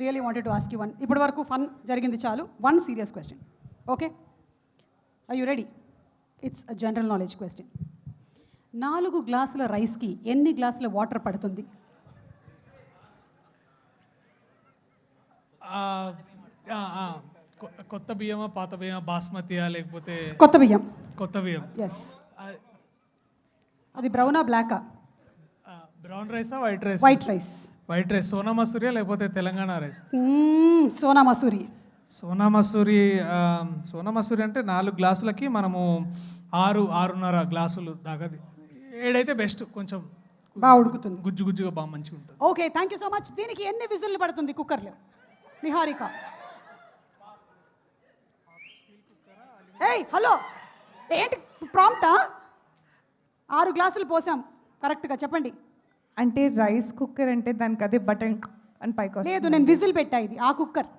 Really wanted to ask you one. ఇప్పటి వరకు fun జరిగింది చాలు. One serious question. Okay, are you ready? It's a general knowledge question. 4 గ్లాసుల రైస్కి ఎన్ని గ్లాసుల వాటర్ పడుతుంది? కొత్త బియ్యమా పాత బియ్యమా, బాస్మతియా లేకపోతే కొత్త బియ్యం? కొత్త బియ్యం. ఎస్. అది బ్రౌనా బ్లాకా? బ్రౌన్ రైసా white rice? White rice. White rice. Sona మసూరియా లేకపోతే తెలంగాణ రైస్? సోనా మసూరి. సోనా మసూరి. సోనా మసూరి అంటే 4 గ్లాసులకి మనము 6-6.5 గ్లాసులు దాకా. 7 అయితే బెస్ట్, కొంచెం బాగా ఉడుకుతుంది, గుజ్జు గుజ్జుగా బాగా మంచిగా ఉంటుంది. Okay, thank you so much. దీనికి ఎన్ని విజిల్లు పడుతుంది కుక్కర్లో? నిహారిక. ఏయ్ హలో, ఏంటి ప్రాంప్టా? 6 గ్లాసులు పోసాం, కరెక్ట్గా చెప్పండి. అంటే రైస్ కుక్కర్ అంటే దానికి అదే బటన్ అని పైకి లేదు, నేను విజిల్ పెట్టా. ఇది ఆ కుక్కర్.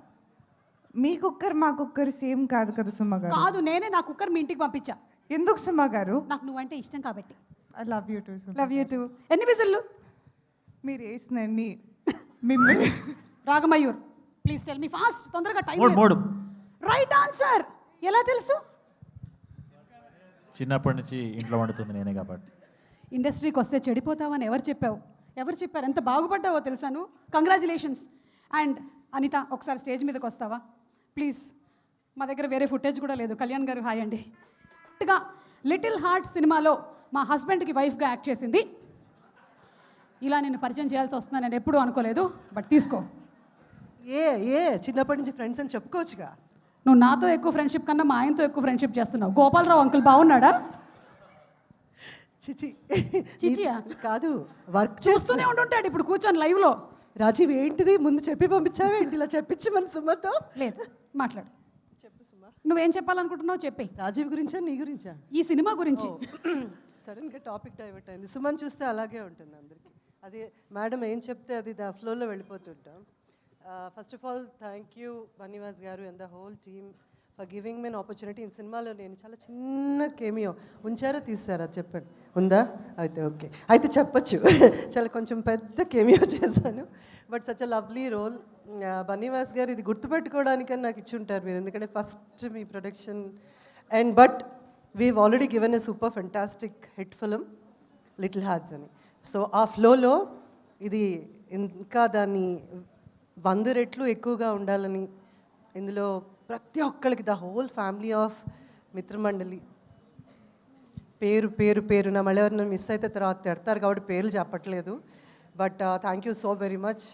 మీ కుక్కర్ మా కుక్కర్ సేమ్ కాదు కదా సుమ గారు? కాదు, నేనే నా కుక్కర్ మీ ఇంటికి పంపించా. ఎందుకు సుమ గారు? నాకు నువ్వంటే ఇష్టం కాబట్టి. I love you to. Love you to. ఎన్ని విజిల్లు? మీరు వేసినండి మిమ్మల్ని. Ragamayur, please tell me fast, తొందరగా టైం. 3. Right answer. ఎలా తెలుసు? చిన్నప్పటి నుంచి ఇంట్లో వండుతుంది నేనే కాబట్టి. ఇండస్ట్రీకి వస్తే చెడిపోతావని ఎవరు చెప్పావు? ఎవరు చెప్పారు? ఎంత బాగుపడ్డావో తెలుసాను. కంగ్రాచులేషన్స్. అండ్ అనిత, ఒకసారి స్టేజ్ మీదకి వస్తావా ప్లీజ్? మా దగ్గర వేరే ఫుటేజ్ కూడా లేదు. కళ్యాణ్ గారు హాయ్ అండి. కరెక్ట్గా లిటిల్ హార్ట్ సినిమాలో మా హస్బెండ్కి వైఫ్గా యాక్ట్ చేసింది. ఇలా నేను పరిచయం చేయాల్సి వస్తుందని నేను ఎప్పుడూ అనుకోలేదు, బట్ తీసుకో. చిన్నప్పటి నుంచి ఫ్రెండ్స్ అని చెప్పుకోవచ్చుగా. నువ్వు నాతో ఎక్కువ ఫ్రెండ్షిప్ కన్నా మా ఆయనతో ఎక్కువ ఫ్రెండ్షిప్ చేస్తున్నావు. గోపాలరావు అంకుల్ బాగున్నాడా? చిచి చిచియా? కాదు, వర్క్ చూస్తూనే ఉంటుంటాడు ఇప్పుడు కూర్చొని లైవ్లో. రాజీవ్ ఏంటిది ముందు చెప్పి పంపించావే ఏంటి? ఇలా చెప్పించి మన సుమతో. లేదు, మాట్లాడు. చెప్పు సుమ. నువ్వేం చెప్పాలనుకుంటున్నావు చెప్పే. రాజీవ్ గురించా నీ గురించా? ఈ సినిమా గురించి. సడన్గా టాపిక్ డైవర్ట్ అయింది. సుమన్ చూస్తే అలాగే ఉంటుంది అందరికీ. అది మేడం ఏం చెప్తే అది దా ఫ్లోలో వెళ్ళిపోతుంటాం. First of all thank you Bunny Vas గారు and the whole team for giving me an opportunity. ఈ సినిమాలో నేను చాలా చిన్న కేమియో ఉంచారో తీసారా చెప్పండి? ఉందా? అయితే ఓకే, అయితే చెప్పచ్చు. చాలా కొంచెం పెద్ద కేమియో చేశాను, but such a lovely role. Bunny Vas గారు ఇది గుర్తుపెట్టుకోవడానికని నాకు ఇచ్చి ఉంటారు మీరు, ఎందుకంటే ఫస్ట్ మీ production. And but we've already given a super fantastic hit film little hearts అని. సో ఆ ఫ్లోలో ఇది ఇంకా దాన్ని 100 రెట్లు ఎక్కువగా ఉండాలని, ఇందులో ప్రతి ఒక్కరికి ద హోల్ ఫ్యామిలీ ఆఫ్ మిత్రమండలి పేరున మళ్ళీ ఎవరైనా మిస్ అయితే తర్వాత తిడతారు కాబట్టి పేర్లు చెప్పట్లేదు. But thank you so very much.